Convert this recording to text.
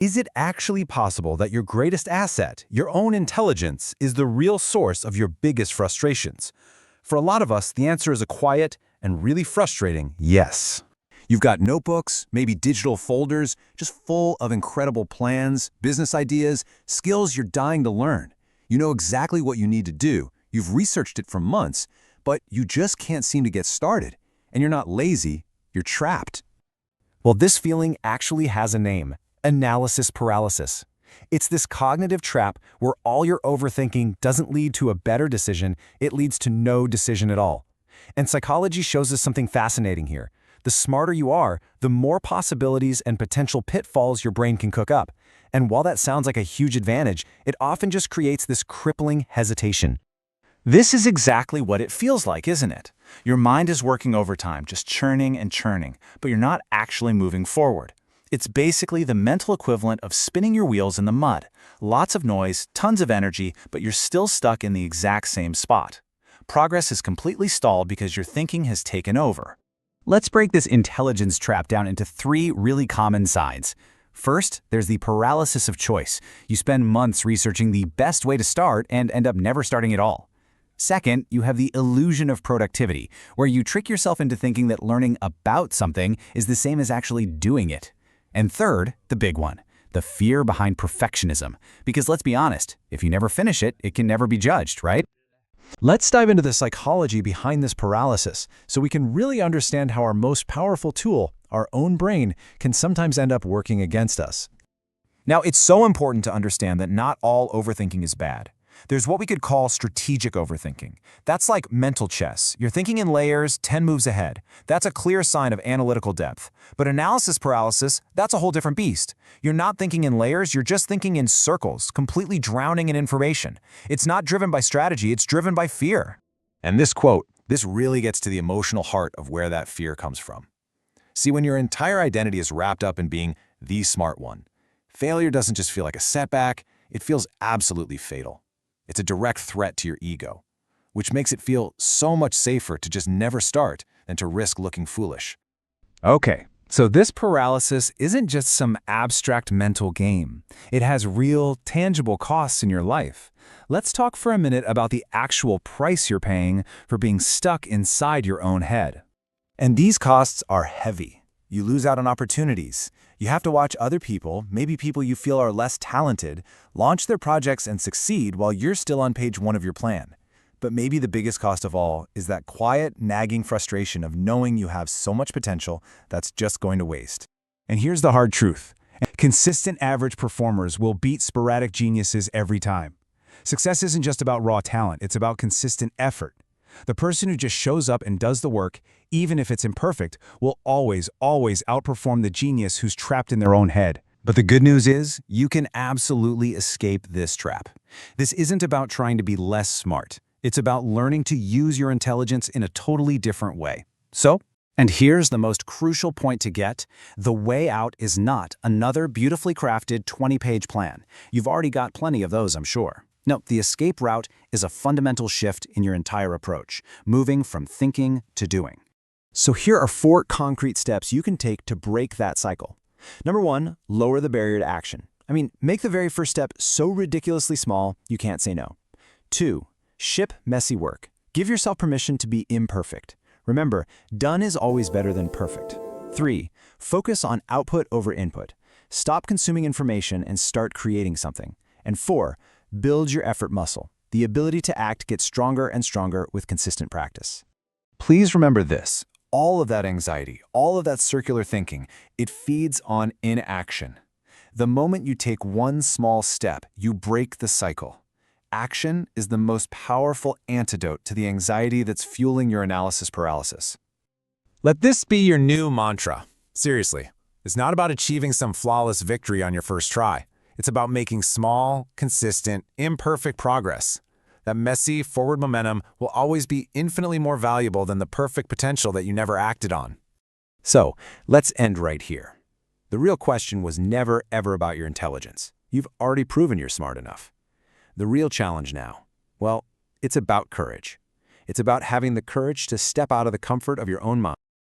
Is it actually possible that your greatest asset, your own intelligence, is the real source of your biggest frustrations? For a lot of us, the answer is a quiet and really frustrating yes. You've got notebooks, maybe digital folders, just full of incredible plans, business ideas, skills you're dying to learn. You know exactly what you need to do. You've researched it for months, but you just can't seem to get started. And you're not lazy, you're trapped. Well, this feeling actually has a name: analysis paralysis. It's this cognitive trap where all your overthinking doesn't lead to a better decision, it leads to no decision at all. And psychology shows us something fascinating here. The smarter you are, the more possibilities and potential pitfalls your brain can cook up. And while that sounds like a huge advantage, it often just creates this crippling hesitation. This is exactly what it feels like, isn't it? Your mind is working overtime, just churning and churning, but you're not actually moving forward. It's basically the mental equivalent of spinning your wheels in the mud. Lots of noise, tons of energy, but you're still stuck in the exact same spot. Progress is completely stalled because your thinking has taken over. Let's break this intelligence trap down into 3 really common sides. First, there's the paralysis of choice. You spend months researching the best way to start and end up never starting at all. Second, you have the illusion of productivity, where you trick yourself into thinking that learning about something is the same as actually doing it. And third, the big one, the fear behind perfectionism. Because let's be honest, if you never finish it, it can never be judged, right? Let's dive into the psychology behind this paralysis so we can really understand how our most powerful tool, our own brain, can sometimes end up working against us. Now, it's so important to understand that not all overthinking is bad. There's what we could call strategic overthinking. That's like mental chess. You're thinking in layers, 10 moves ahead. That's a clear sign of analytical depth. But analysis paralysis, that's a whole different beast. You're not thinking in layers, you're just thinking in circles, completely drowning in information. It's not driven by strategy, it's driven by fear. And this quote, this really gets to the emotional heart of where that fear comes from. See, when your entire identity is wrapped up in being the smart one, failure doesn't just feel like a setback, it feels absolutely fatal. It's a direct threat to your ego, which makes it feel so much safer to just never start than to risk looking foolish. Okay, so this paralysis isn't just some abstract mental game. It has real, tangible costs in your life. Let's talk for a minute about the actual price you're paying for being stuck inside your own head. And these costs are heavy. You lose out on opportunities. You have to watch other people, maybe people you feel are less talented, launch their projects and succeed while you're still on page 1 of your plan. But maybe the biggest cost of all is that quiet, nagging frustration of knowing you have so much potential that's just going to waste. And here's the hard truth. Consistent average performers will beat sporadic geniuses every time. Success isn't just about raw talent, it's about consistent effort. The person who just shows up and does the work, even if it's imperfect, will always outperform the genius who's trapped in their own head. But the good news is, you can absolutely escape this trap. This isn't about trying to be less smart. It's about learning to use your intelligence in a totally different way. And here's the most crucial point to get. The way out is not another beautifully crafted 20-page plan. You've already got plenty of those, I'm sure. No, the escape route is a fundamental shift in your entire approach, moving from thinking to doing. So here are 4 concrete steps you can take to break that cycle. Number 1, lower the barrier to action. Make the very first step so ridiculously small you can't say no. 2, ship messy work. Give yourself permission to be imperfect. Remember, done is always better than perfect. 3, focus on output over input. Stop consuming information and start creating something. And 4, build your effort muscle. The ability to act gets stronger and stronger with consistent practice. Please remember this. All of that anxiety, all of that circular thinking, it feeds on inaction. The moment you take one small step, you break the cycle. Action is the most powerful antidote to the anxiety that's fueling your analysis paralysis. Let this be your new mantra. Seriously, it's not about achieving some flawless victory on your first try. It's about making small, consistent, imperfect progress. That messy, forward momentum will always be infinitely more valuable than the perfect potential that you never acted on. So, let's end right here. The real question was never, ever about your intelligence. You've already proven you're smart enough. The real challenge now, well, it's about courage. It's about having the courage to step out of the comfort of your own mind.